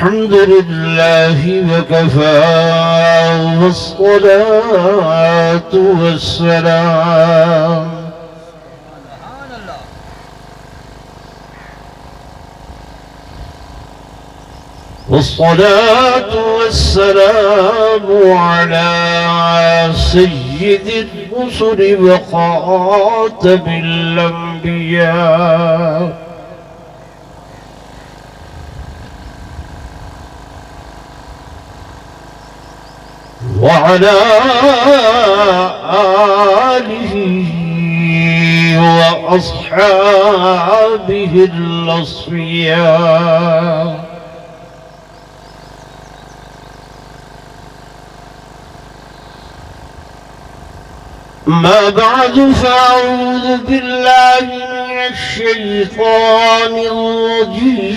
الحمد لله وكفى والصلاة والسلام على سيد الرسل وخاتم الأنبياء وعلى آله وأصحابه الأصفياء. ما بعد فأعوذ بالله من الشيطان الرجيم.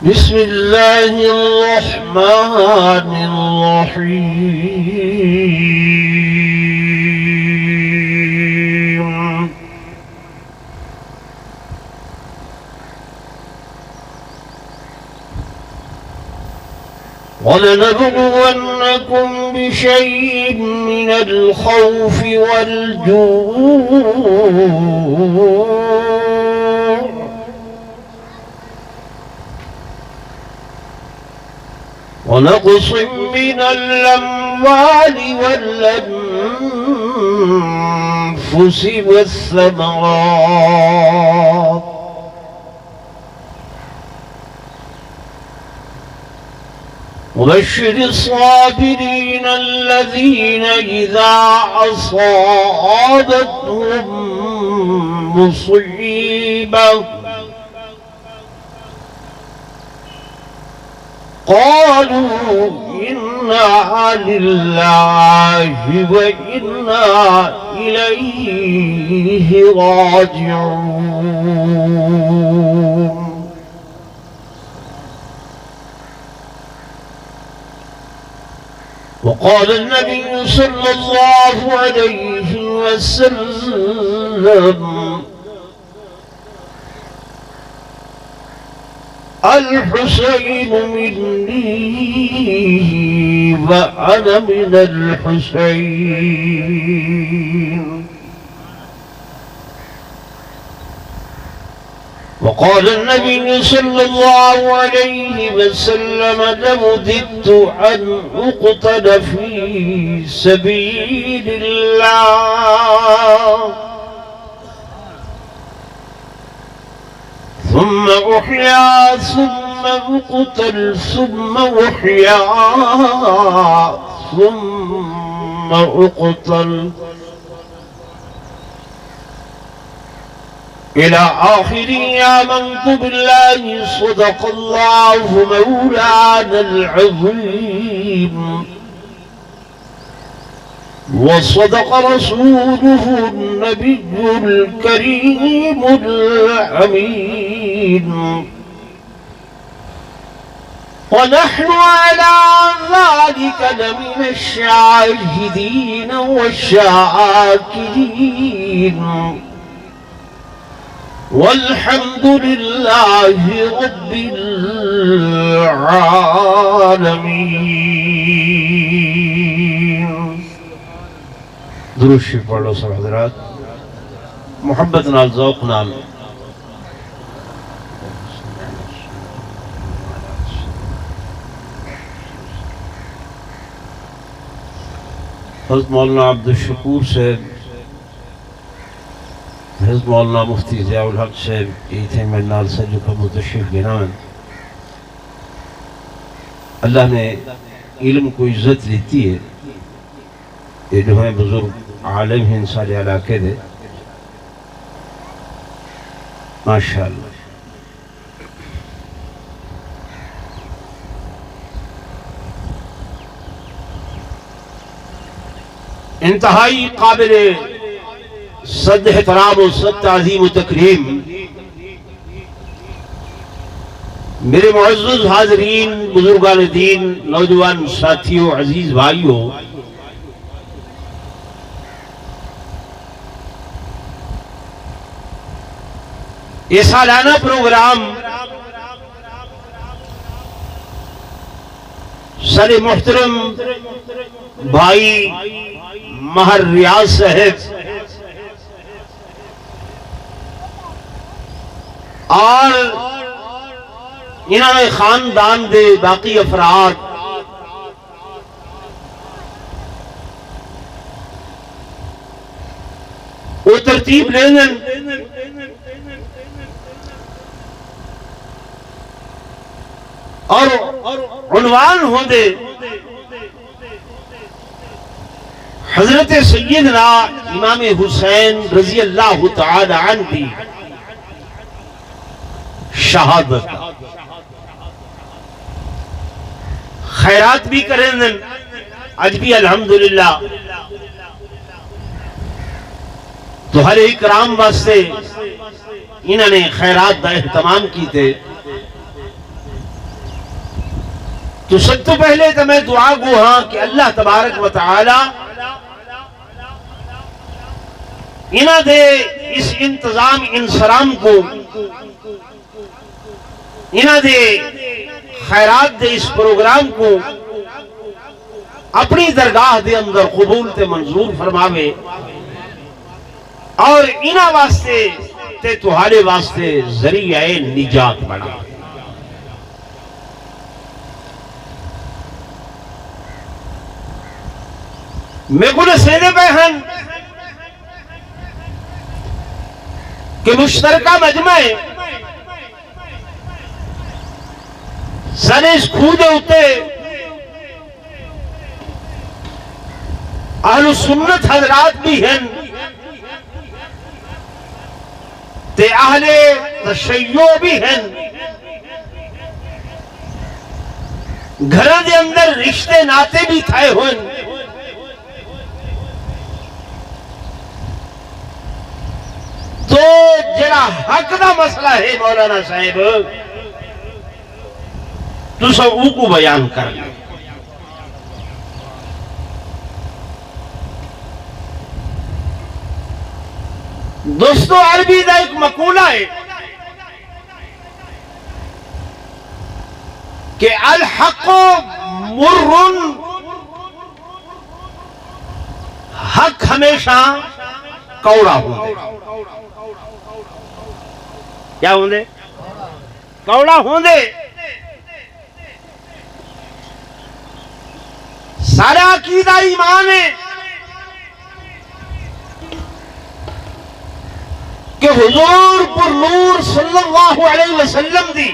بسم الله الرحمن الرحيم. ولنبلونكم بشيء من الخوف والجوع ونقص من الأموال والأنفس والثمرات وبشر الصابرين الذين إذا أصابتهم مصيبة قالوا إنا لله وإنا إليه راجعون. وقال النبي صلى الله عليه وسلم الحسين مني وأنا من الحسين. وقال النبي صلى الله عليه وسلم لوددت أن أقتل في سبيل الله ثم أحيا ثم أقتل ثم أحيا ثم أقتل إلى آخر آمنت بالله صدق الله مولانا العظيم وصدق رسوله النبي الكريم الأمين. ونحن على ذلك لمن الشاهدين والشاكرين والحمد لله رب العالمين. درود شریف پڑھ لو سب حضرات محبت نال ذوق نال. حضرت مولانا عبدالشکور صاحب، حضرت مولانا مفتی ضیاء الحق صاحب یہ تھے میرے نال سے جو کہ متشریف گنان. اللہ نے علم کو عزت دیتی ہے. یہ جو ہیں بزرگ عالم ہیں سارے علاقے دے ماشاءاللہ. انتہائی قابل صد احترام و صد تعظیم و تکریم میرے معزز حاضرین، بزرگان دین، نوجوان ساتھیوں، عزیز بھائیوں، یہ سالانہ پروگرام سر محترم بھائی مہر ریاض صاحب اور انہوں نے خاندان دے باقی افراد وہ ترتیب لینن اور عنوان ہوں دے حضرت سیدنا امام حسین رضی اللہ تعالی عنہ کی شہادت خیرات بھی کریں آج بھی الحمدللہ تو ہر اکرام واسطے انہوں نے خیرات دا اہتمام کی تھے تو سب تو پہلے تو میں دعا گو ہاں کہ اللہ تبارک و تعالی انہاں دے اس انتظام انسرام کو انہاں دے خیرات دے اس پروگرام کو اپنی درگاہ دے اندر قبول تے منظور فرماوے اور انہاں واسطے تے تہاڑے واسطے ذریعہ نجات بنا میں کو نسیدے بہن کہ مشترکہ مجمع سن اس کھودے ہوتے اہل سنت حضرات بھی ہیں تے اہل تشیع بھی ہیں گھروں دے اندر رشتے ناتے بھی تھائے ہوئے تو جڑا حق دا مسئلہ ہے مولانا صاحب تو سب او کو بیان کر لیں دوستو عربی دا ایک مقولہ ہے کہ الحق مر حق ہمیشہ کوڑا ہوں دے کیا ہوں دے کوڑا ہوں دے سارا عقیدہ ایمان ہے کہ حضور پر نور صلی اللہ علیہ وسلم دی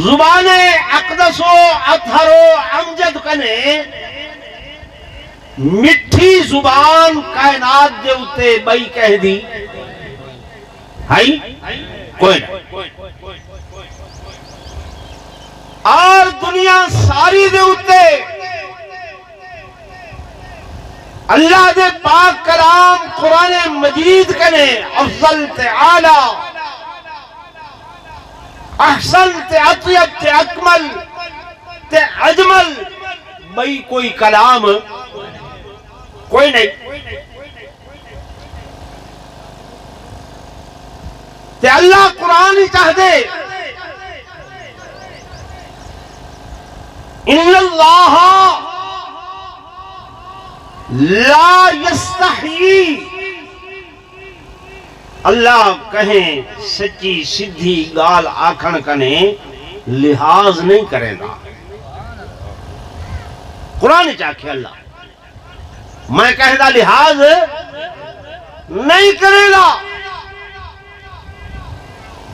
زبان اقدس و اطہر و امجد کنے مٹھی زبان کائنات دے اتے بھائی کہہ دی ہائی کوئی نہ اور دنیا ساری دے اتے اللہ دے پاک کلام قرآن مجید کنے افضل تے اعلی احسن تے اطیب تے اکمل تے اجمل بھائی کوئی کلام کوئی نہیں تے اللہ قرآن ہی چاہ دے ان اللہ لا یستحیی اللہ کہیں سچی سدھی گال آکھن کنے لحاظ نہیں کرے گا قرآن چاہے اللہ میں کہہ دا لحاظ نہیں کرے گا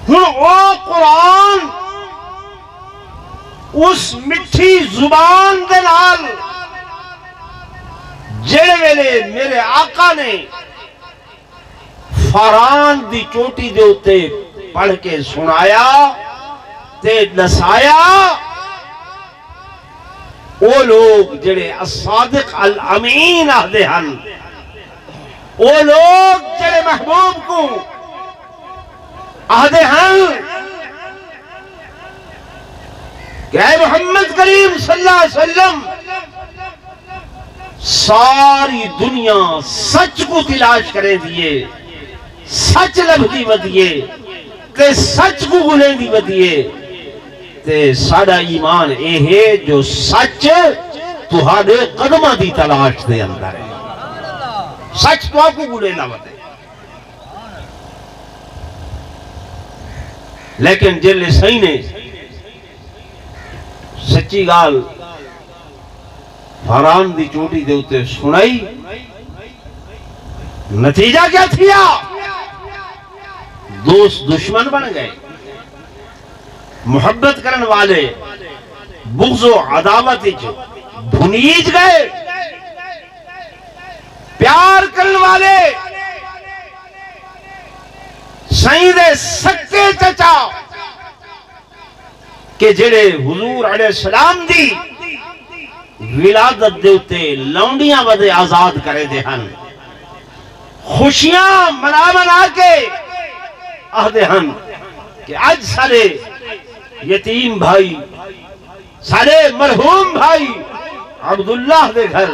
ہن او قرآن اس مٹھی زبان دے نال جڑے ویلے میرے آقا نے فاران دی چوٹی دے اتے پڑھ کے سنایا تے نسایا وہ لوگ جڑے الصادق الامین آدھے ہن وہ لوگ جڑے محبوب کو آدھے ہن کہ اے محمد کریم صلی اللہ علیہ وسلم ساری دنیا سچ کو تلاش کرے دیئے سچ لبدی ودیے تے سچ کو گلیں دی ودیے تے ساڑا ایمان اے ہے جو سچ تہاڈے قدمہ دی تلاش دے اندر ہے سچ تو آپ کو گلیں نہ ودے لیکن جلے صحیح نے سچی گال فاران دی چوٹی دے اتے سنائی نتیجہ کیا تھیا دوست دشمن بن گئے محبت کرن والے بغض و عداوت بھنیج گئے پیار کرن والے سائیں دے سکے چچا کہ جڑے حضور علیہ السلام دی ولادت دے اتے لونڈیاں ودے آزاد کرے دے ہن خوشیاں منا کے آدھے ہن کہ آج سارے یتیم بھائی سارے مرحوم بھائی عبداللہ دے گھر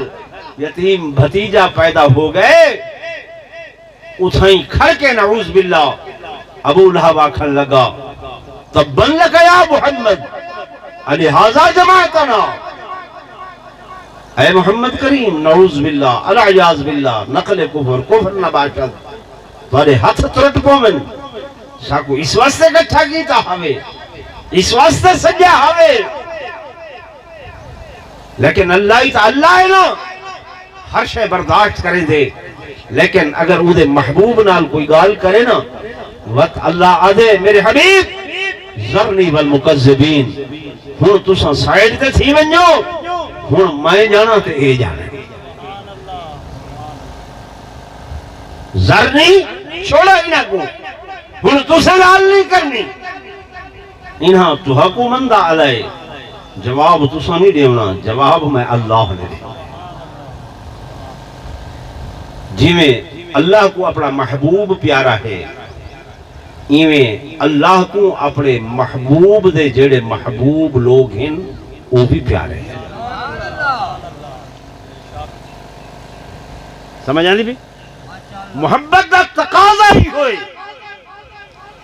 یتیم بھتیجا پیدا ہو گئے اتھائیں کھڑ کے نعوذ باللہ ابو لہب آکھن لگا تبن لکا یا محمد لہذا جماعتنا اے محمد کریم نعوذ باللہ العیاذ باللہ نقل کفر نباشد تھوڑے ہاتھ ترٹ پومن ساکو اس واسطے کٹھا کیتا ہوئے اس واسطے سجا ہوئے لیکن اللہ ہے نا ہر شے برداشت کریں دے لیکن اگر وہ دے محبوب نال کوئی گال کرے نا وقت اللہ آدھے میرے حبیب ذرنی والمکذبین ہون تساں سائیڈ تے تھی ونجو ہون میں جانا تے اے جانا ذرنی چھوڑا انہاں کو ہون تساں گال نہیں کرنی انہاں تو حکومندہ علیہ جواب تساں نہیں دیونا جواب میں اللہ نے دے جی میں اللہ کو اپنا محبوب پیارا ہے ایویں اللہ کو اپنے محبوب دے جڑے محبوب لوگ ہیں وہ بھی پیارے ہیں سمجھ آنی بھی محبت دا تقاضا ہی ہوئے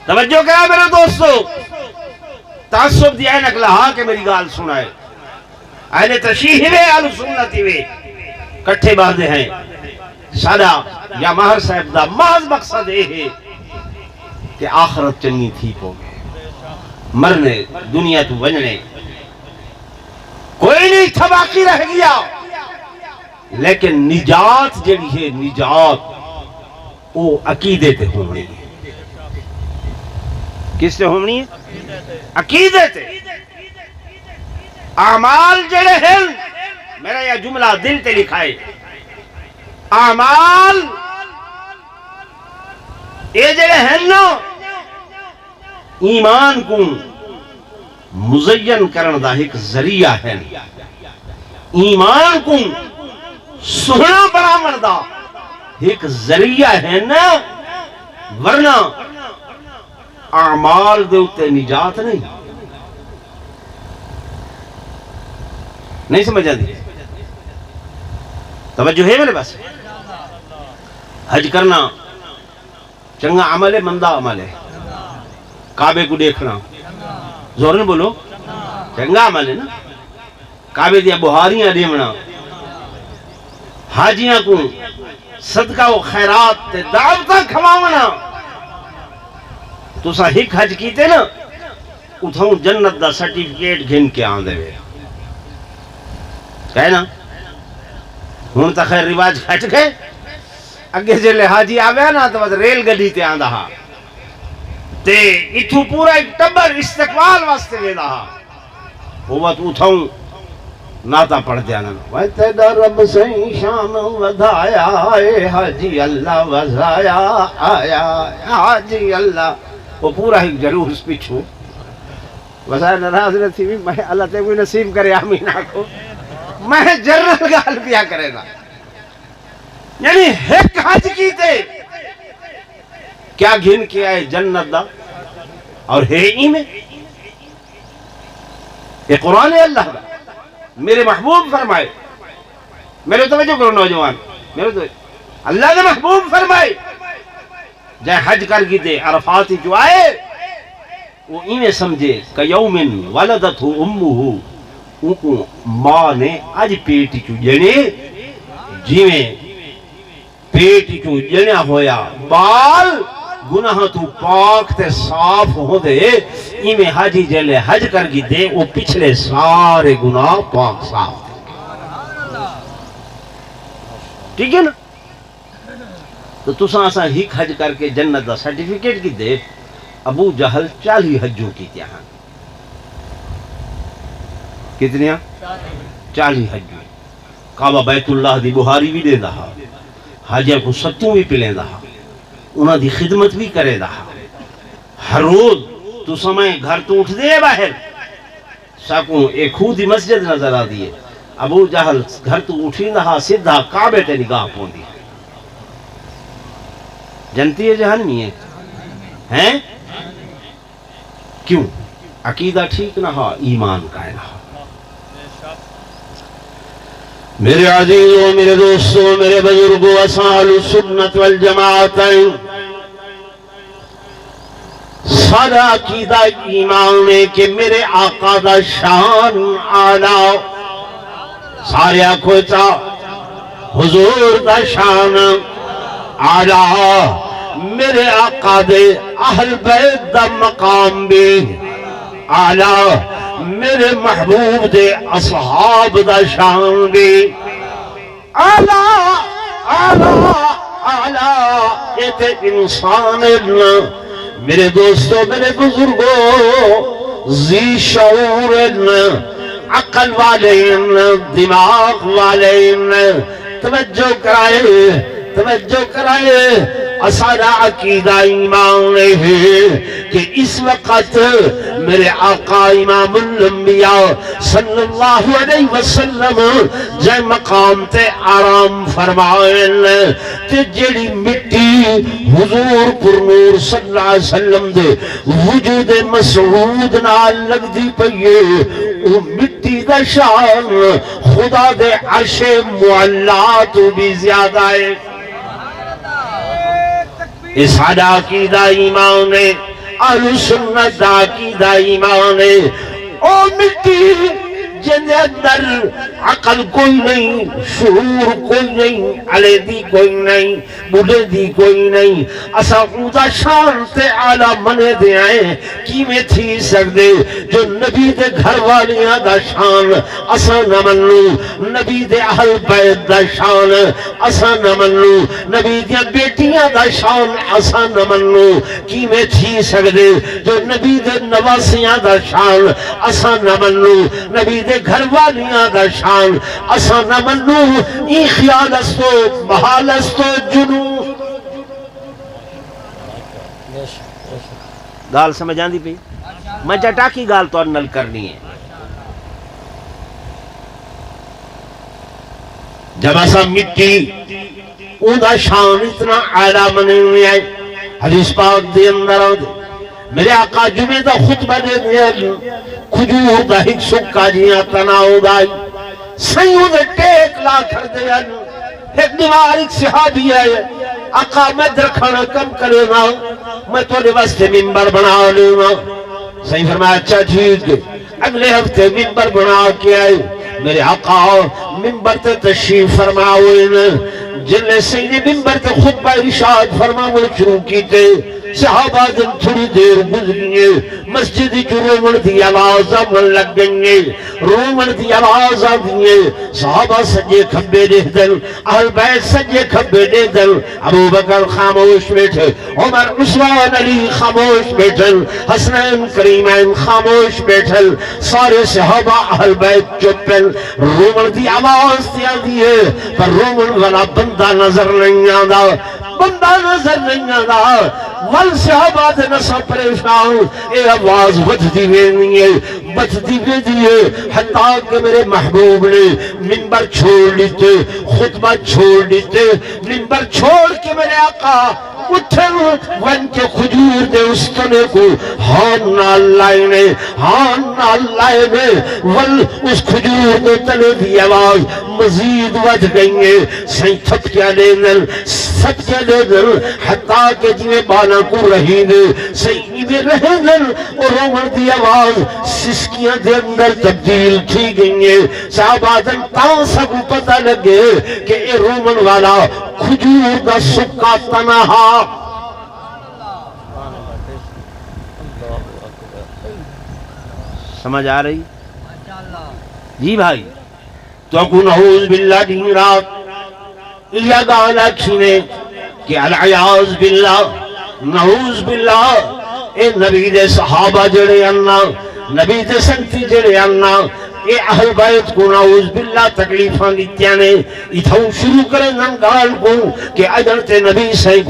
توجہ کرا میرے دوستو تعصب دی اینک لہا کہ میری گال سنائے اہل تشیح وے اہل سنتی وے کٹھے باندھے ہیں سادہ یا ماہر صاحب دا محض مقصد ہے کہ آخرت چنگی تھی کو مرنے دنیا تو بننے کوئی نہیں تھا باقی رہ گیا لیکن نجات جڑی ہے نجات وہ عقیدے تے ہونی ہے کس تے ہونی ہے عقیدے تے اعمال جڑے ہیں میرا یہ جملہ دل تے لکھائے اعمال اے جڑے ہیں نا ایمان کو مزین کرن دا ایک ذریعہ ہے ایمان کو سہنا برامن دا ایک ذریعہ ہے نا ورنہ اعمال دے اتے نجات نہیں سمجھا دی توجہ ہے میرے پاس حج کرنا چنگا عمل ہے مندہ عمل ہے کعبے کو دیکھنا زور نے بولو چنگا عمل ہے نا کعبے دیا بہاریاں دیمنا حاجیاں کو صدقہ و خیرات تے دعوتہ کھواونا تو سا ہک حج کیتے نا اتھاؤں جنت دا سرٹیفکیٹ گھن کے آن دے کہے نا ہون تا خیر رواج کھٹ گئے اگے جلے حاجی آوے نا تو بس ریل گڈی تے آن دہا تے اتھو پورا ایک ٹبر استقبال واسطے لے دہا وہ بات اتھاؤں ناتا پڑھ دیا نا وَتَدَ رب سے شان ودھایا اے حاجی اللہ وزایا آیا حاجی اللہ وہ پورا ایک جلوس پیچھو وزایا نراز رہتی بھی میں اللہ تے کوئی نصیب کرے آمینہ کو میں جرنل گال پیا کرے گا یعنی ایک حج کی تے کیا گھن کے آئے جنت دا اور ہے ہی میں یہ قرآن ہے اللہ کا میرے محبوب فرمائے میرے توجہ کرو نوجوان میرے تو اللہ نے محبوب فرمائے جائے حج کر گی دے عرفاتی جو آئے وہ انہیں سمجھے کہ یومن ولدت امہ ان ماں نے آج پیٹی چو جنے جیویں پیٹی چو جنیا ہویا بال گناہ تو پاک تے صاف ہو دے انہیں حجی جلے حج کر گی دے وہ پچھلے سارے گناہ پاک صاف ٹھیک ہے نا. تو تساں اساں ہک حج کر کے جنت دا سرٹیفکیٹ کی دے. ابو جہل 40 حجوں کی تیاں کتنیاں 40 حجوں. کعبہ بیت اللہ دی بہاری بھی دے دہا, حاجہ کو ستوں بھی پلیں دہا, انہاں دی خدمت بھی کرے دہا. ہر روز تو سمیں گھر تو اٹھ دے باہر ساکوں ایک خود دی مسجد نظر آ دیئے. ابو جہل گھر تو اٹھی دہا سدھا کعبے تے نگاہ پون دی. جنتی ہے جہنمی ہے ہیں کیوں؟ عقیدہ ٹھیک نہ ہا, ایمان کا نہ ہا. میرے عزیزوں, میرے دوستوں, میرے بزرگوں, اصحاب سنت والجماعت سارا عقیدہ ایمان ہے کہ میرے آقا دا شان اعلیٰ. سارے آنکھوں تا حضور دا شان اعلیٰ, میرے آقا دے اہل بیت دا مقام بھی اعلیٰ, میرے محبوب دے اصحاب دا شان بھی اعلیٰ اعلیٰ اعلیٰ. یہ تے انسان میرے دوستوں, میرے بزرگوں, ذی شعور عقل والے دماغ والے توجہ کرائے. اسارا عقیدہ ایمان ہے کہ اس وقت میرے آقا امام الانبیاء صلی اللہ علیہ وسلم جائے مقام تے آرام فرمائن تے جڑی مٹی حضور پر نور صلی اللہ علیہ وسلم دے وجود مسعود نال لگ دی پئیے, وہ مٹی دا شان خدا دے عرش معلات بھی زیادہ ہے. اس حدا عقیدہ ایمان ہے, اہل سنت دا عقیدہ ایمان ہے. او مٹی جن اندر عقل کوئی نہیں, شعور کوئی نہیں, علیدی کوئی نہیں, بلدی کوئی نہیں, اسا اودا شان تے اعلیٰ منے دے آئے کی میں تھی سکدے جو نبی دے گھر والیاں دا شان اسا نہ منو, نبی دے اہل بیت دا شان اسا نہ منو, نبی دیا بیٹیاں دا شان اسا نہ منو, کی میں تھی سکدے جو نبی دے نواسیاں دا شان اسا نہ منو, نبی دے گھر والیاں دا شان اسا نہ منو. ای خیال استو محال استو جنو. گال سمجھ آندی پئی؟ میں چٹاکی گال تو نل کرنی ہے. جب اسا مٹی اون دا شان اتنا اعلیٰ منے ہوئے آئے, حدیث پاک دے اندر آدھے میرے آقا جمعہ دا خطبہ دے دیا, کھجور دا ہک سکا جیاں تناؤ دائی سیوں دے ٹیک لا کر دیا. ایک دیوار ایک صحابی ہے, آقا میں درکھانا کم کرے گا, میں توڑے واسطے ممبر بنا لے گا. صحیح فرمایا اچھا ٹھیک ہے. اگلے ہفتے ممبر بنا کے آئے. میرے آقا ممبر تے تشریف فرماؤے, جلے سیدی ممبر تے خطبہ ارشاد فرماؤے شروع کی تے صحابہ دن تھوڑی دیر گزریے, مسجدی جو رومن دی آواز آمن لگ گئیں, رومن دی آواز آدھیے, صحابہ سجے کھبے دے دل, اہل بیت سجے کھبے دے دل, ابو بکر خاموش بیٹھے, عمر عثمان علی خاموش بیٹھل, حسنین کریمین خاموش بیٹھل, سارے صحابہ اہل بیت چپل. رومن دی آواز دیا دیئے پر رومن والا بندہ نظر نہیں آدھا, بندہ نظر نہیں آدھا. ول صحابہ دے نسا پریشان, اے آواز بچتی وینی ہے, بچتی وینی ہے, حتیٰ کہ میرے محبوب نے منبر چھوڑ لیتے, خطبہ چھوڑ لیتے, منبر چھوڑ کے میرے آقا اٹھن ون کے کھجور دے استنے کو ہان نال لائے نے ہان نال لائے نے ول اس کھجور دے تلے دی آواز مزید وجھ گئی ہے سائیں تھپ کیا لیندن سب کے لیندن حتیٰ کہ جوے بانا کو رہی نے سائیں میں رہندن اور رومن دی آواز سسکیاں دے اندر تبدیل تھی گئی ہیں صاحب آدم تاں سب پتہ لگے کہ اے رومن والا کھجور دا سکا تنہا سمجھ آ رہی جی بھائی تو کو نعوذ باللہ دین رات یا گانا کھینے کہ العیاذ باللہ نعوذ باللہ اے نبی دے صحابہ جڑے اننا نبی دے سنتی جڑے اننا اے اہل بیت کو نعوذ باللہ تکلیفان دیتیانے اتھاؤ شروع کریں ننگال کو کہ اجرتے نبی سے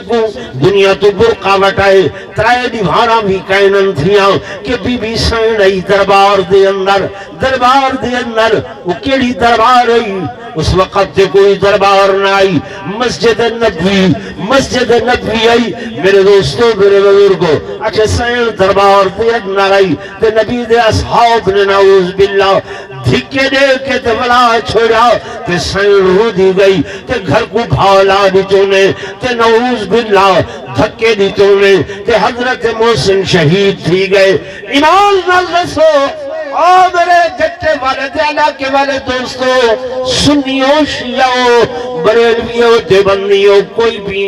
کو دنیا تو برقہ وٹائے ترائے دیوارا بھی کائنن تھیاں کہ بی بی سین ای دربار دے اندر وہ کیڑی دربار ای اس وقت تے کوئی دربار نہ آئی مسجد نبوی آئی میرے دوستو میرے بزرگو اچھے سین دربار دے اندر آئی تے نبی دے اصحاب نے نعوذ باللہ دھکے دے کے تے بلا چھوڑا تے سین رو دی گئی تے گھر کو بھالا دیتونے تے نعوذ باللہ دھکے دیتونے تے حضرت محسن شہید تھی گئے ایمان نظر اور میرے جٹے والے دیانا کے والے دوستو سنیوں شیعوں بریلویوں دیوبندیوں کوئی بھی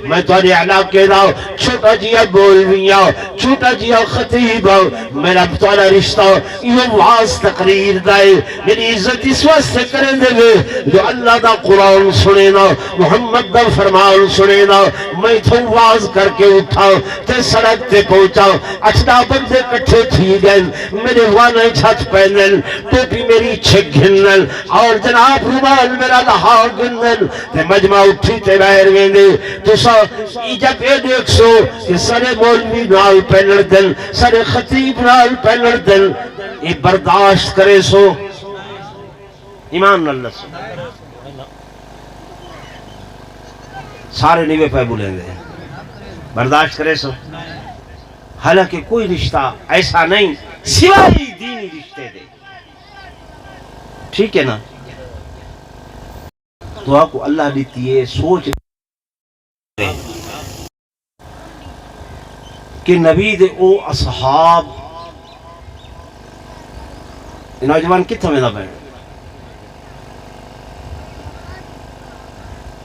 میں تھوڑے علاقے دا چھوٹا جیا بولویاں چھوٹا جیا خطیب میرا تھوڑا رشتہ یہ واز تقریر دائے میری عزت اس وقت سے کریں دے جو اللہ دا قرآن سنینا محمد دا فرمان سنینا میں تو واز کر کے اٹھا تے سڑک تے پہنچا اچھنا بندے کٹھے تھی گئے میرے وانا چھت پہنن ٹوپی میری چھک گھنن اور جناب رومال میرا لہا گھنن تے مجمع اٹھی تے باہر گئے تو سا جب یہ دیکھ سو کہ سارے مولوی نال پہنر دن سارے خطیب نال پہنر دن یہ برداشت کرے سو ایمان اللہ سو سارے نیوے پہ بولیں گے برداشت کرے سو حالانکہ کوئی رشتہ ایسا نہیں سوائے دینی رشتے دے ٹھیک ہے نا تو آپ کو اللہ دیتی ہے سوچ کہ نبی دے او اصحاب نوجوان کتھا میں نہ بہن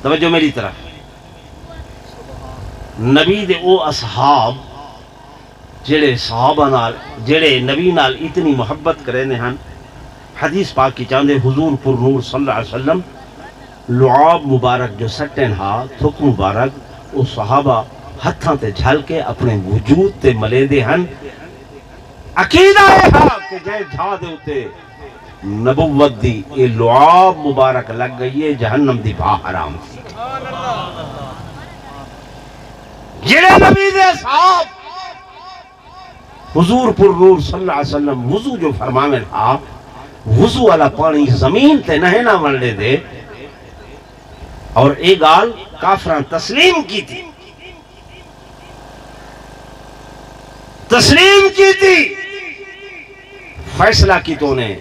توجہ میری طرف نبی دے او اصحاب جڑے صحابہ نال جڑے نبی نال اتنی محبت کرے نے ہن حدیث پاک کی چاندے حضور پر نور صلی اللہ علیہ وسلم لعاب مبارک جو سٹن ہا تھک مبارک او صحابہ ہتھاں تے جھل کے اپنے وجود تے ملے دے ہن عقیدہ ہے ہاں کہ جائے جھا دے ہوتے نبوت دی یہ لعاب مبارک لگ گئی ہے جہنم دی بھا حرام تھی جڑے نبی دے صحاب حضور پر نور صلی اللہ علیہ وسلم وضو جو فرمانے تھا وضو والا پانی زمین تے نہ ملنے دے اور ایک گال کافران تسلیم کی تھی فیصلہ کی تو نے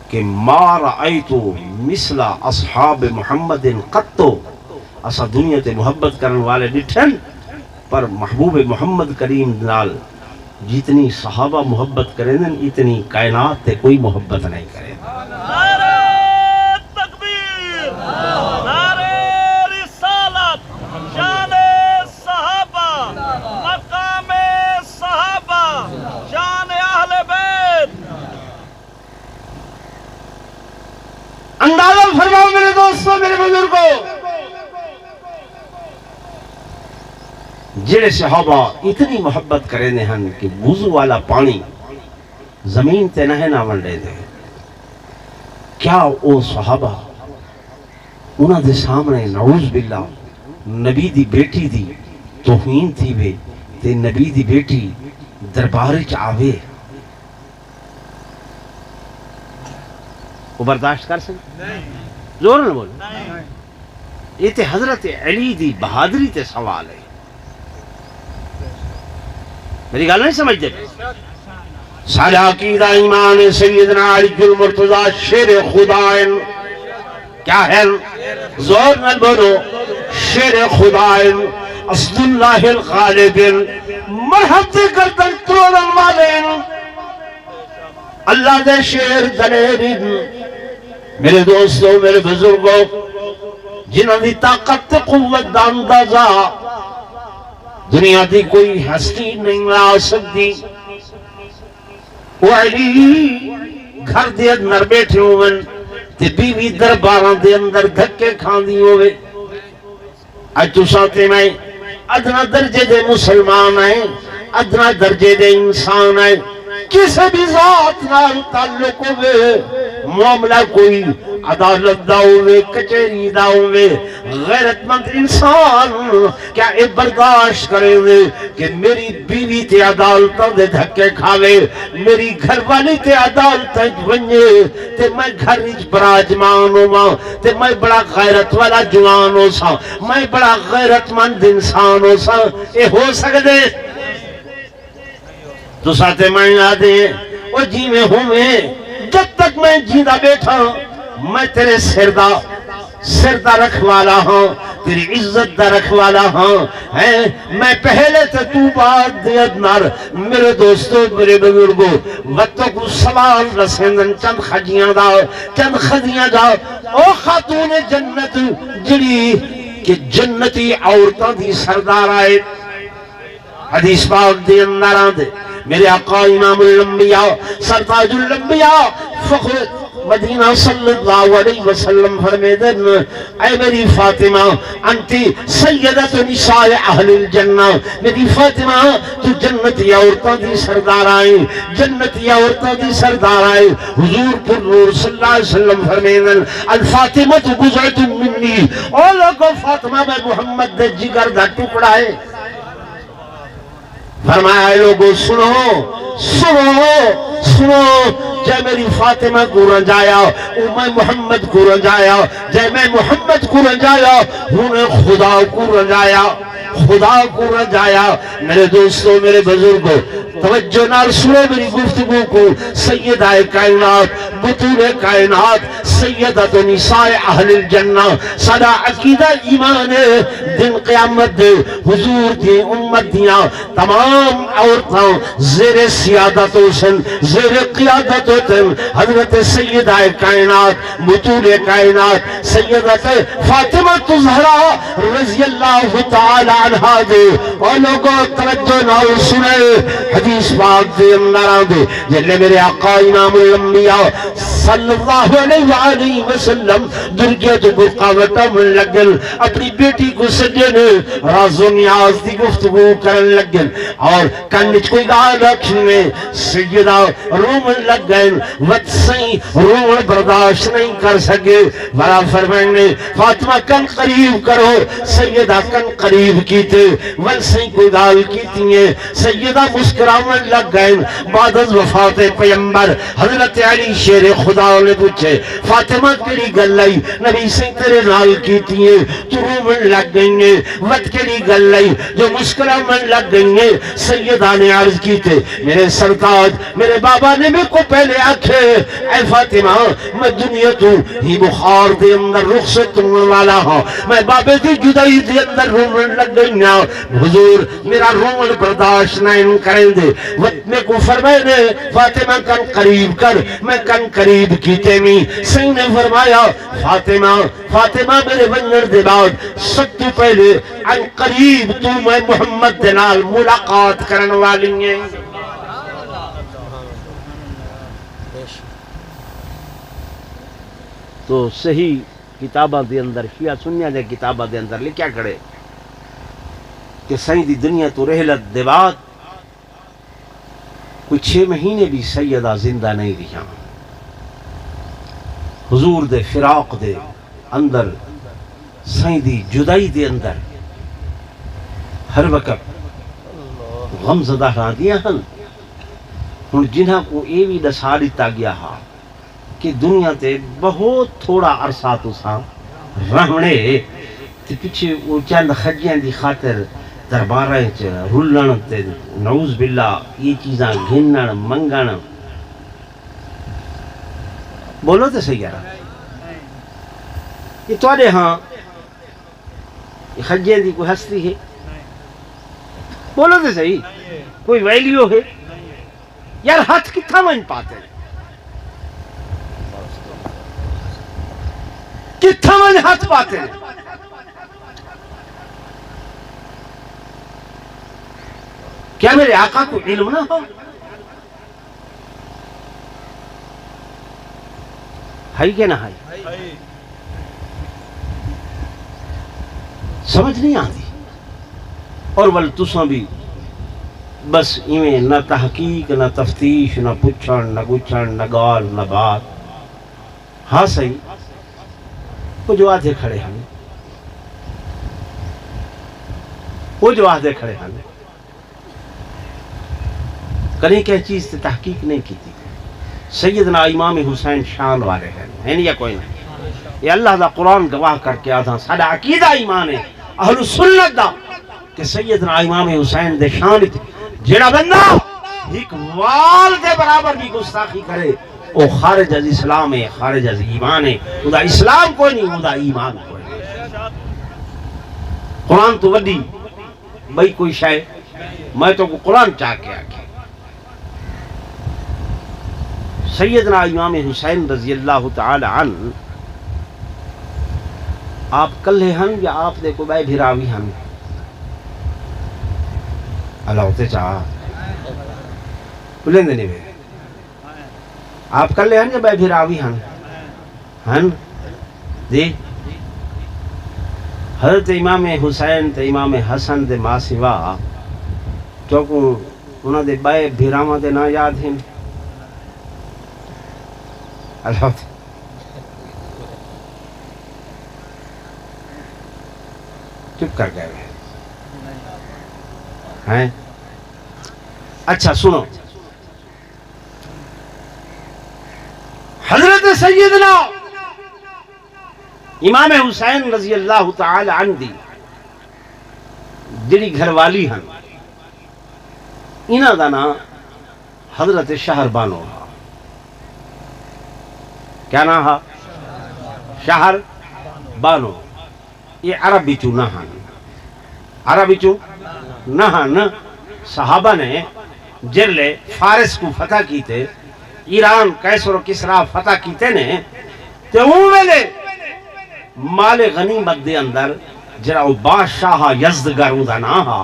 کہ ما رأیتو مثل اصحاب محمد قطو اسا دنیا تے محبت کرنے والے ڈٹھن پر محبوب محمد کریم نال جتنی صحابہ محبت کریں اتنی کائنات تے کوئی محبت نہیں کریں نعرہ تکبیر نعرہ رسالت شان صحابہ مقام صحابہ شان اہل بیت اندازہ فرماؤ میرے دوستوں میرے بزرگوں جڑے صحابہ اتنی محبت کرے نے ہن کہ وضو والا پانی زمین تے نہ ونڈے دے کیا او صحابہ انہاں دے سامنے نعوذ باللہ نبی دی بیٹی دی توہین تھی وے تے نبی دی بیٹی دربار وچ آوے وہ برداشت کر سکتے زور نہ بولو یہ تے حضرت علی دی بہادری تے سوال ہے. میری گل نہیں سمجھتے؟ سارا عقیدہ ایمان سیدنا علی المرتضی شیر خدا ہے. کیا ہے؟ زور نہ بولو. شیر خدا ہے، اسد اللہ الخالد، مرحمت گردن توڑن والے، اللہ دے شیر دلیر. میرے دوستو، میرے بزرگوں، جنہاں دی طاقت تے قوت دا اندازہ دنیا دی کوئی ہستی نہیں لا سکتی. وہ علی گھر دے اندر بیٹھے ہوئے تے بیوی درباراں دے اندر دھکے کھاندی ہوئے. اج تساں تے میں ادنا درجے دے مسلمان ہیں، ادنا درجے دے انسان ہیں، کسی بھی ذات نال تعلق ہوئے، معاملہ کوئی عدالت دا ہوئے، کچہری دا ہوئے، غیرت مند انسان کیا اے برداشت کرے ہوئے کہ میری بیوی تے عدالتاں دے دھکے کھاوے، میری گھر والی تے عدالتاں بنجے تے میں گھر وچ براجمان ہوا تے میں بڑا غیرت والا جوان ہو سا، میں بڑا غیرت مند انسان ہو سا؟ اے ہو سکدے؟ تو ساتھ میں آدھے وہ جی میں ہوں میں، جب تک میں جیدہ بیٹھا میں تیرے سردہ رکھوالا ہوں، تیری عزت دا رکھوالا ہوں. میں پہلے تے تو بات دے ادنار. میرے دوستو، میرے بزرگو، وقتوں کو سوال رسیندن چند خجیاں دا، چند خدیاں دا. او خاتون جنت جڑی کہ جنتی عورتاں دی سردار آئے. حدیث پاک دے اندر آدھے میرے آقا امام الانبیاء سرتاج الانبیاء فخر مدینہ صلی اللہ علیہ وسلم فرمیدن، اے میری فاطمہ انتی سیدت نساء اہل الجنہ. میری فاطمہ تو جنتی عورتوں دی سردار آئے، جنتی عورتوں دی سردار آئے. حضور پر نور صلی اللہ علیہ وسلم فرمیدن الفاطمہ تو بضعۃ منی. او لوگو، فاطمہ میں محمد دے جگر دا ٹکڑا ہے. فرمایا اے لوگو سنو سنو سنو، جے میری فاطمہ کو رنجایا میں محمد کو رنجایا، جے میں محمد کو رنجایا انہیں خدا کو رنجایا، خدا کو رنجایا. میرے دوستو، میرے بزرگو، توجہ نال سنو میری گفتگو کو. سیدہ کائنات، بطول کائنات، سیدت نساء اہل الجنہ. سدا عقیدہ ایمان دن قیامت دے حضور دی امت دیاں تمام عورتاں زیر سیادت حسن، زیر قیادت حسن حضرت سیدہ کائنات، بطول کائنات سیدت فاطمہ الزہرا رضی اللہ تعالی عنہا دے. اور لوگوں توجہ نال سنے حدیث پاک دے اندر آدھے جلے میرے آقا امام الانبیاء صلی اللہ علیہ وآلہ وسلم درگیہ تو برقاوٹا من لگن، اپنی بیٹی کو سجن راز و نیاز دی گفتگو کرن لگن اور کنچ کوئی گاہ رکھنے سیدہ رومن لگ گئے. وقت سیں رومن برداشت نہیں کر سکے، بڑا فرمائنے فاطمہ کن قریب کرو. سیدہ کن قریب کیتے، وقت سیں کوئی گال کیتی ہیں. سیدہ مسکرامن لگ گئے. بعد از وفات پیمبر حضرت علی شیر خدا نے پوچھے فاطمہ کیڑی گل لئی نبی سے تیرے نال کیتی ہیں تو رومن لگ گئی ہیں؟ وقت کیڑی گل لئی جو مسکرامن لگ گئی ہیں؟ سیدہ نے عرض کیتے میرے سرتاج، میرے بابا نے میں کو پہلے آکھے اے فاطمہ میں دنیا تو ہی بخار دے اندر رخصت ہونے والا ہوں، میں بابے دی جدائی دے اندر رومن لگ گئی ہیں. حضور میرا رومن برداشت نہیں کریں دے. وقت میں کو فرمائے نے فاطمہ کن قریب کر. میں کن قریب کیتے میں سین نے فرمایا فاطمہ فاطمہ میرے بنر دے بعد سب تو پہلے ان قریب تو میں محمد دنال ملاقات کرن والی ہیں. تو صحیح کتابہ دے اندر شیعہ سنیہ دے کتابہ دے اندر لکھیا کھڑے کہ سائیں دی دنیا تو رحلت دے بعد کوئی 6 مہینے بھی سیدہ زندہ نہیں رہا. حضور دے فراق دے اندر، سائیں دی جدائی دے اندر ہر وقت غم زدہ رہا دیا ہن. ہن جنہاں کو اے بھی دسا دیتا گیا ہا کہ دنیا تے بہت تھوڑا عرصہ تساں رہنے تے پیچھے وہ چند خجیاں دی خاطر درباراں وچ رلن تے نعوذ باللہ یہ چیزاں گھنن منگن. بولو تے صحیح یار یہ تواڈے ہاں یہ خجیاں دی کوئی ہستی ہے؟ بولو تے صحیح کوئی ویلیو ہے یار؟ ہاتھ کتھا من پاتے ہیں؟ کتھا من ہاتھ پاتے ہیں؟ کیا میرے آقا کو علم نہ ہو؟ ہے کہ نہ ہے؟ سمجھ نہیں آتی. اور ول تساں بھی بس ایویں نہ تحقیق نہ تفتیش نہ پوچھن نہ گچھن نہ گال نہ بات. ہاں صحیح وہ جو آدھے کھڑے ہیں کہیں کہ چیز سے تحقیق نہیں کی تھی. سیدنا امام حسین شان والے ہیں یا کوئی نہیں؟ یہ اللہ دا قرآن گواہ کر کے آدھا ساڑھا عقیدہ ایمان ہے اہل سنت دا کہ سیدنا امام حسین دے شان جڑا بندہ ایک وال دے برابر بھی گستاخی کرے وہ خارج از اسلام ہے، خارج از ایمان ہے. وہ دا اسلام کوئی نہیں، وہ دا ایمان کوئی نہیں. قرآن تو وڈی بھئی کوئی شے میں تو قرآن چاہ کے آکے سیدنا امام حسین رضی اللہ تعالی عنہ آپ کلے ہن یا آپ دے کو بے بھراوی ہن؟ اللہ ہوتے چاہا بلند نہیں بے آپ کلے ہن یا بے بھراوی ہن دی حضرت امام حسین تے امام حسن دے ماں سوا چوکو انہاں دے بے بھراواں دے نا یاد ہیں؟ اللہ چپ کر گئے ہیں. اچھا سنو، حضرت سیدنا امام حسین رضی اللہ تعالی عنہ دی جڑی گھر والی ہیں انہاں دا نام حضرت شہر بانو. کیا نام ہے؟ شہر بانو. یہ عربی چو نہ ہن، عربی چو نہ ہن. صحابہ نے جرلے فارس کو فتح کیتے، ایران قیصر و کسرا فتح کیتے نے تے وہ ویلے مال غنیمت دے اندر جڑا وہ بادشاہ یزدگر دا نام ہا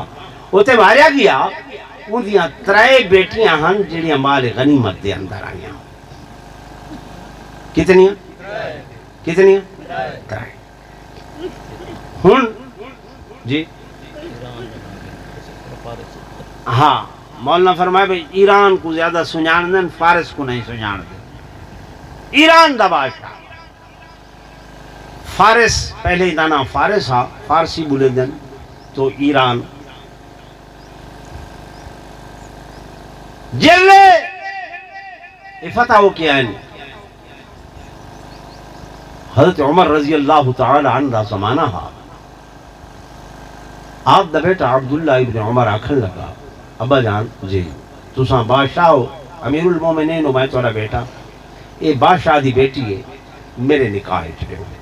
وہ تے ماریا گیا. ان دیاں 3 بیٹیاں ہن جڑیاں مال غنیمت دے اندر آئیاں. کتنیاں 3 ہن جی ہاں مولانا فرمائے بھئی ایران کو زیادہ سنجان دیں، فارس کو نہیں سنجان دیں. ایران دا بادشاہ فارس پہلے دانا فارس ہا فارسی بولے دیں تو ایران جلے فتح ہو کیا ہے. حضرت عمر رضی اللہ تعالی عنہ دا زمانہ ہا. آپ دا بیٹا عبداللہ ابن عمر آکھن لگا ابا جان جی تساں بادشاہ ہو، امیر المومنین ہو، میں تھوڑا بیٹا، یہ بادشاہ دی بیٹی ہے، میرے نکاح چلے ہوئے.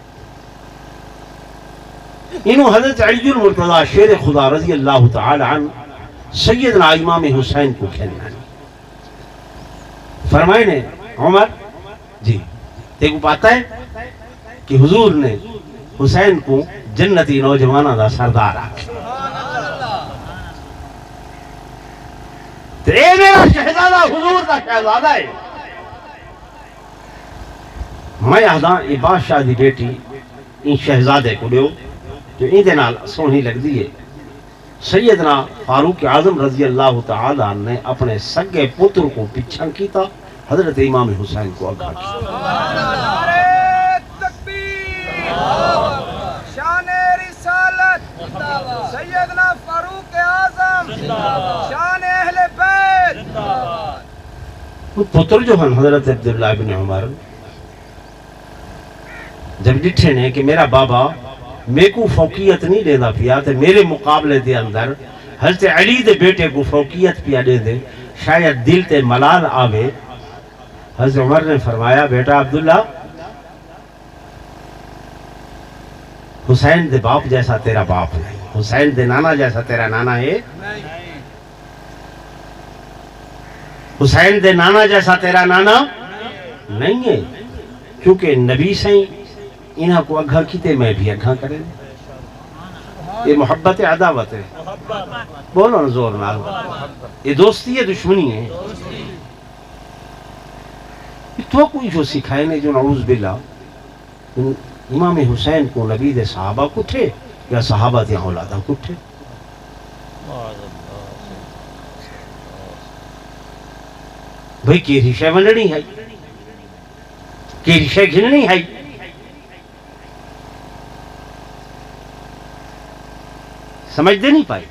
انہوں حضرت علی المرتضی شیر خدا رضی اللہ تعالی عنہ سیدنا امام حسین کو کھیلنا فرمائے نے عمر جی دیکھو پاتا ہے کہ حضور نے حسین کو جنتی نوجوانہ دا سردار آکھے. اے میرا شہزادہ حضور دا شہزادہ ہے. میں آدھا یہ بادشاہ دی بیٹی ان شہزادے کو دیو جو ان دے نال سونی لگ دیئے. سیدنا فاروق اعظم رضی اللہ تعالی عنہ نے اپنے سگے پتر کو پیچھا کیتا، حضرت امام حسین کو آگا کیا. شان رسالت سیدنا فاروق اعظم، شان اہل بیت. وہ پتر جو ہیں حضرت عبداللہ بن عمر جب ڈٹھے نے کہ میرا بابا میں کو فوقیت نہیں دینا پیا تے میرے مقابلے دے اندر حضرت علی دے بیٹے کو فوقیت پیا دے دے، شاید دل تے ملال آوے۔ حضرت عمر نے فرمایا بیٹا عبداللہ، حسین دے باپ جیسا تیرا باپ نہیں، حسین دے نانا جیسا تیرا نانا ہے، حسین دے نانا جیسا تیرا نانا نہیں ہے، کیونکہ نبی سے انہاں کو اگھا کیتے میں بھی اگھا کریں۔ یہ محبت عداوت ہے، بولو نا زور نال، یہ دوستی ہے دشمنی ہے؟ تو کوئی جو سکھائے نے جو نعوذ باللہ امام حسین کو نبی دے صحابہ کٹھے یا صحابہ دے اولادہ کٹھے؟ بھئی کیری شے ونڈنی ہے، کیری شے گھننی ہے؟ سمجھ دے نہیں پائی؟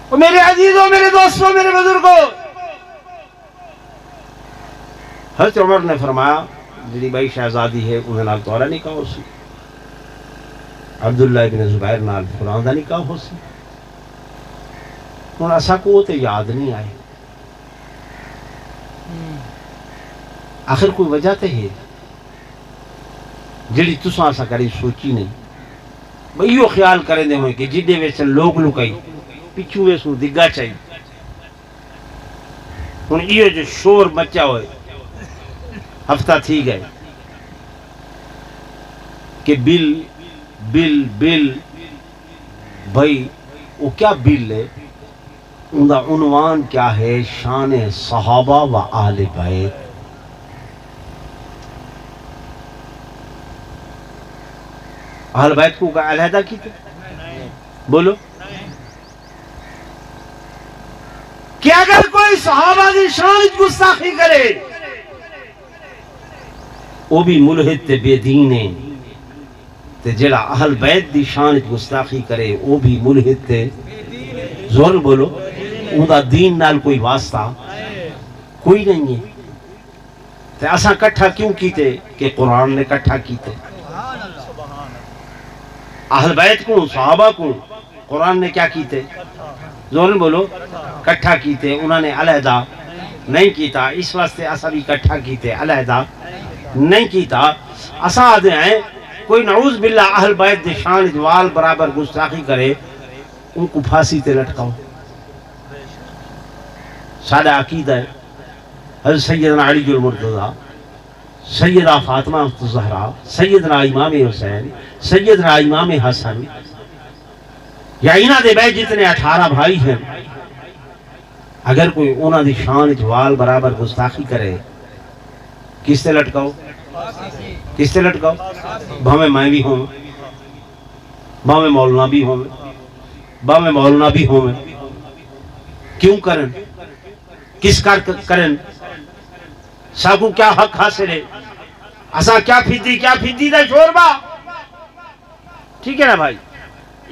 اور میرے عزیزوں، میرے دوستوں، میرے بزرگوں، حضرت عمر نے فرمایا جی بھائی شہزادی ہے انہیں نال تورا نکاح ہو سی، عبداللہ ابن زبیر نال فلان دا نکاح ہو سی، اور اسا کو تے یاد نہیں آئے۔ آخر کوئی وجہ تے ہے جڑی تساں اسا کری سوچی نہیں؟ بھئی یہ خیال کریں دے ہوئے کہ جدے ویسن لوگ لکائی پچھو ویسن دگا چاہیے، ان یہ جو شور مچا ہوئے ہفتہ تھی گئے کہ بل بل بل، بھئی وہ کیا بل ہے؟ ان دا عنوان کیا ہے؟ شان صحابہ و آل بیت۔ اہل بیت کو کا علیحدہ کیتے؟ بولو کہ اگر کوئی صحابہ دی شان گستاخی کرے وہ بھی ملحد تے بے دین ہے، تے جڑا اہل بیت دی شان گستاخی کرے وہ بھی ملحد تے زور بولو ان دا دین نال کوئی واسطہ کوئی نہیں ہے۔ تے اساں کٹھا کیوں کیتے؟ کہ قرآن نے کٹھا کیتے، اہل بیت کو صحابہ کو قرآن نے کیا کیتے؟ زور بولو کٹھا کیتے، انہوں نے علیحدہ نہیں کیتا، اس واسطے اسا بھی کٹھا کیتے، علیحدہ نہیں کیتا۔ اسا آدھے ہیں کوئی نعوذ باللہ اہل بیت دے شان جوال برابر گستاخی کرے ان کو پھانسی تے لٹکاؤ۔ سادہ عقیدہ ہے حضرت سیدنا علی المرتضیٰ، سیدہ فاطمہ الزہرا، سیدنا امام حسین، سیدنا امام حسن، یا انہاں دے بیت جتنے 18 بھائی ہیں، اگر کوئی انہاں دی شان جوال برابر گستاخی کرے کس سے لٹکاؤ؟ کس سے لٹکاؤ؟ بھامے میں بھی ہوں، بھامے مولانا بھی ہوں، بھامے مولانا بھی ہوں، کیوں کرن؟ کس کار کرن؟ ساکو کیا حق حاصل ہے؟ اسا کیا پھیدی دا شوربا؟ ٹھیک ہے نا بھائی؟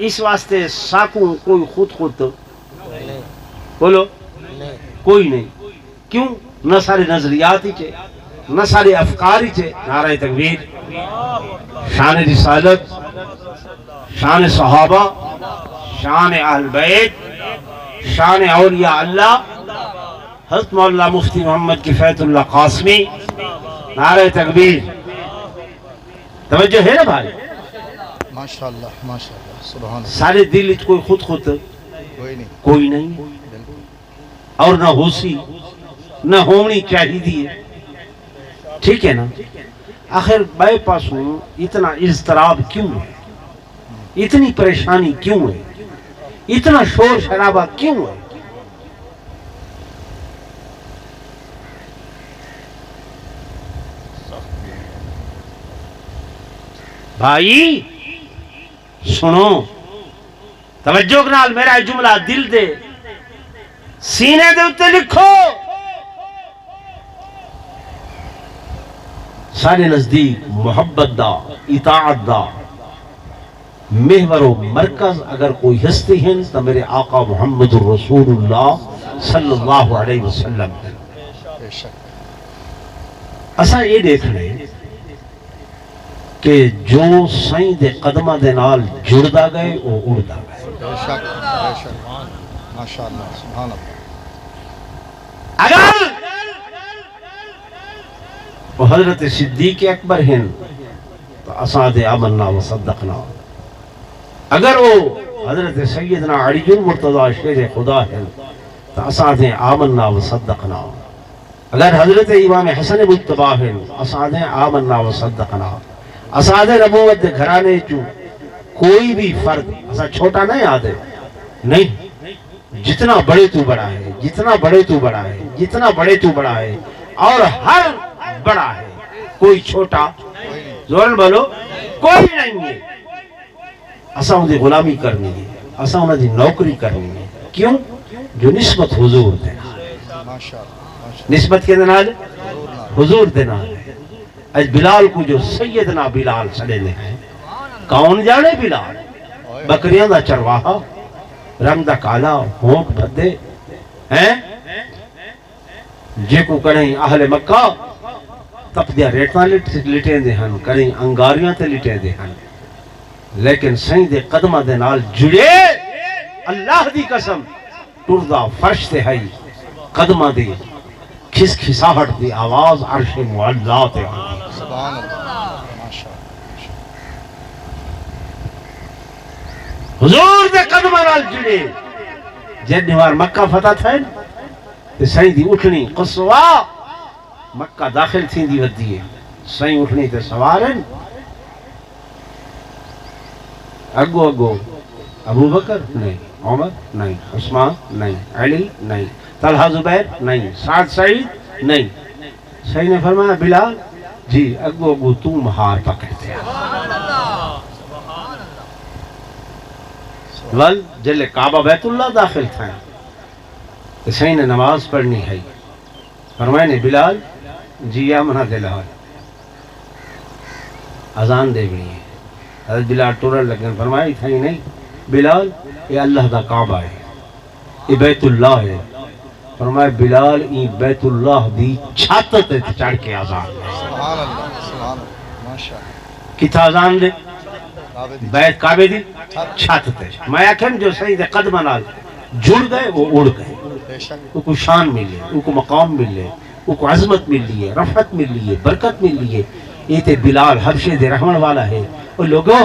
اس واسطے ساکو کوئی خود بولو کوئی نہیں۔ کیوں؟ نہ سارے نظریات ہی چھے، نہ سارے افکار ہی چھے۔ نعرہ تکبیر، شان رسالت، شان صحابہ، شان اہل بیت، شان اولیاء اللہ، حضرت مولانا مفتی محمد کفایت اللہ قاسمی، نعرہ تکبیر۔ توجہ ہے نا بھائی؟ ماشاءاللہ ماشاءاللہ سبحان اللہ۔ سارے دل اچ کوئی خود کوئی نہیں، اور نہ ہو سی نہ ہونی چاہی دی ہے، ٹھیک ہے نا؟ آخر بے پاسوں اتنا اضطراب کیوں ہے؟ اتنی پریشانی کیوں ہے؟ اتنا شور شرابہ کیوں ہے؟ بھائی سنو توجہ نال میرا جملہ دل دے سینے دے اتے لکھو۔ سارے نزدیک محبت دا، اطاعت دا محور و مرکز اگر کوئی ہستی ہیں تو میرے آقا محمد الرسول اللہ صلی اللہ علیہ وسلم۔ اسا یہ دیکھ رہے کہ کہ جو سائیں دے قدمہ دے نال جڑدا گئے وہ اڑدا گئے. بے شک بے شک ماشاءاللہ سبحان اللہ. اگر وہ حضرت صدیق اکبر ہیں تو اساں دے آمنا و صدقنا. اگر وہ حضرت سیدنا علی المرتضی شیر خدا ہیں تو اساں دے آمنا و صدقنا. اگر حضرت امام حسن مجتبی ہیں اساں دے آمنا و صدقنا. اساں دے نبوت دے گھرانے چوں کوئی بھی فرد اساں چھوٹا نہیں آدھے نہیں. جتنا بڑے تو بڑا ہے, جتنا بڑے تو بڑا ہے, جتنا بڑے تو بڑا ہے, اور ہر بڑا ہے, کوئی چھوٹا زورن بولو کوئی نہیں ہے. اساں دی غلامی کرنی ہے, اساں انہاں دی نوکری کرنی ہے. کیوں؟ جو نسبت حضور دے نال, ماشاءاللہ نسبت کے نال حضور دے نال ہے. اج بلال کو جو سیدنا بلال سنے ہیں, کون جانے بلال؟ بکریاں دا چرواہا, رنگ دا کالا, ہونٹ بھدے ہیں, جے کو کہیں اہل مکہ تپدیا ریٹاں لٹیں دے ہن, کہیں انگاریاں تے لٹیں دے ہن, لیکن سائیں دے قدمہ دے نال جڑے اللہ دی قسم ٹردا فرش تے ہئی قدمہ دی کھس کھساہٹ دی آواز عرش معلا تے آئی. سبحان اللہ ماشاءاللہ. حضور دے قدمہ نال جڑے جن وار مکہ فتح تھائن تے سائیں دی اٹھنی قصوا مکہ داخل تھی دی ودی ہے. سائیں اٹھنی تے سوارن اگو اگو ابو بکر نہیں, عمر نہیں, عثمان نہیں, علی نہیں, طلحہ زبیر نہیں, سعد سعید نہیں. سائیں نے فرمایا بلال جی اگو اگو تم ہار پکڑتے ہیں. ول جلے کعبہ بیت اللہ داخل تھا تو سائیں نے نماز پڑھنی ہے. فرمائے نے بلال جی یا منہ دلال اذان دے گئی ہے. حضرت بلال ٹورر لگن فرمائی تھا ہی نہیں بلال یہ اللہ دا کعبہ ہے, یہ بیت اللہ ہے. فرمائے بلال یہ بیت اللہ دی چھت تے چڑھ کے اذان دے. سبحان اللہ سبحان اللہ ماشاءاللہ. کتھا اذان دے؟ کعبے دی بیت کعبے دی چھت تے. میں آکھن جو سائیں دے قدمہ نال جڑ گئے وہ اڑ گئے. بے شک وہ کو شان ملے, وہ کو مقام ملے, وہ کو عظمت ملی ہے, رفعت ملی ہے, برکت ملی ہے. یہ تے بلال حبشے دے رحمن والا ہے. وہ لوگوں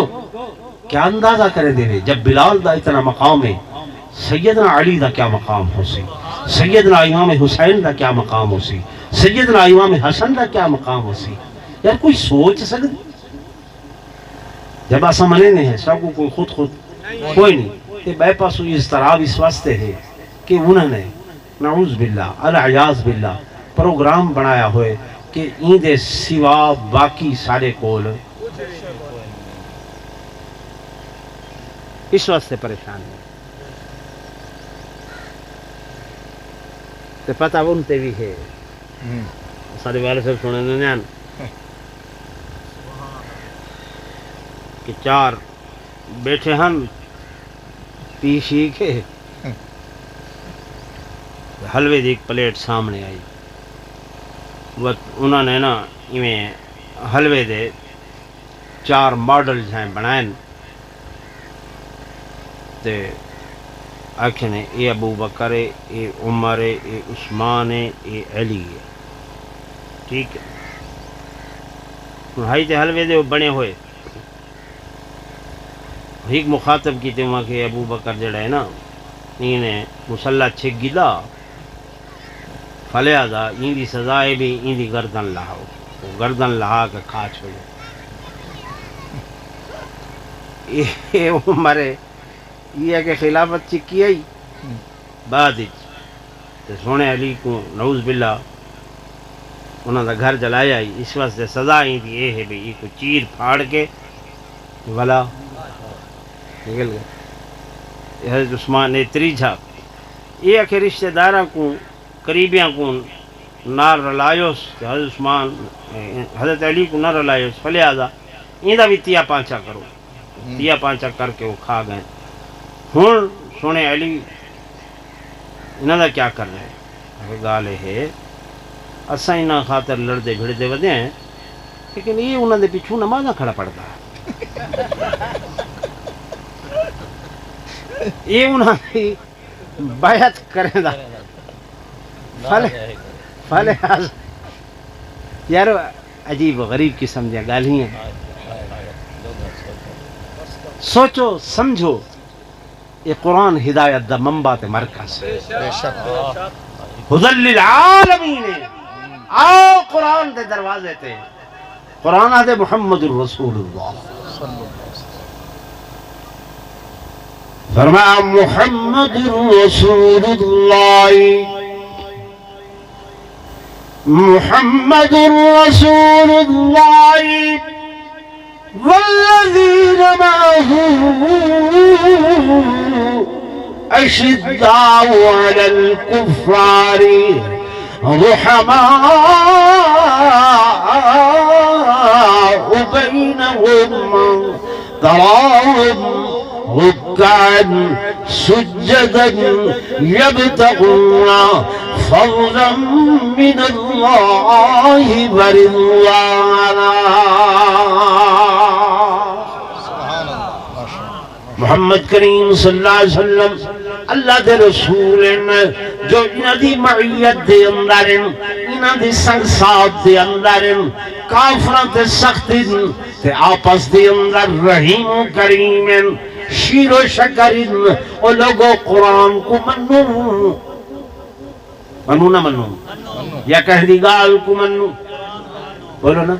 کیا اندازہ کریں دے جب بلال دا اتنا مقام ہے, سیدنا علی دا کیا مقام ہو سی, سیدنا امام حسین دا کیا مقام ہو سی, سیدنا امام حسن دا کیا مقام ہو سی. یار کوئی سوچ سکتے جب ایسا منے نہیں ہے سب کو کوئی خود کوئی نہیں. یہ بے پاس ہوئی اضطراب اس واسطے ہے کہ انہوں نے نعوذ باللہ العیاذ باللہ پروگرام بنایا ہوئے کہ این دے سوا باقی سارے کول اس واسطے پریشان ہے. تو پتہ ان تے بھی ہے سارے والے صاحب سنے نہیں کہ چار بیٹھے ہن پیشی کے حلوے دی ایک پلیٹ سامنے آئی. وہ انہوں نے نا ایویں حلوے دے چار ماڈل ہیں بنائیں تے آکھنے اے ابو بکر ہے, اے عمر ہے, اے عثمان ہے, اے علی ہے. ٹھیک ہے ہائی تے حلوے دے بنے ہوئے. ایک مخاطب کی تے وہاں کہ ابو بکر جڑا ہے نا انہیں مسلح چھک گلا فلیادہ این دی سزائے بھی این دی گردن لہاؤ. گردن لہا کے کھا چھوڑے. یہ عمر یہ ہے کہ خلافت چکی آئی بعد تو سونے علی کو نعوذ باللہ انہوں نے گھر جلایا ہی. اس واسطے سزا ہی دی یہ ہے بھی یہ کو چیر پھاڑ کے ولا نکل گئے. حضرت عثمان نے تریجھا یہ ہے کہ رشتہ داراں کو قریبیاں کو نہ رلائیوس حضرت عثمان حضرت علی کو نہ رلائیوس فلہذا ایندہ بھی تیا پانچا کرو. تیا پانچا کر کے وہ کھا گئے. ہوں سونے علی انہوں نے کیا کر رہے گالے ہے اساں انہاں خاطر لڑدے بھڑدے ودے ہیں لیکن یہ انہوں نے پیچھو نماز کھڑا پڑتا یہ انہوں نے بیعت کریں دا فالے یار عجیب و غریب قسم دیا گالی ہیں سوچو سمجھو یہ قرآن ہدایت دا منبع تے مرکز بے شک ہدی للعالمین آؤ قرآن دے دروازے تے قرآن آدھے محمد الرسول اللہ فرمایا محمد الرسول اللہ محمد الرسول اللہ والذین معه أشداء على الكفار رحماء بينهم تراهم ركعا سجدا يبتغون فضلا من الله ورضوانا محمد کریم صلی اللہ علیہ وسلم اللہ دے رسول جو انہاں دی معیت دے اندر انہاں دی سنگ ساتھ دے اندر کافران تے سخت تے آپس دے اندر رحیم و کریم شیر و شکر او لوگو قرآن کو منو منو نہ منو یا کہہ دی گال کو منو بولو نا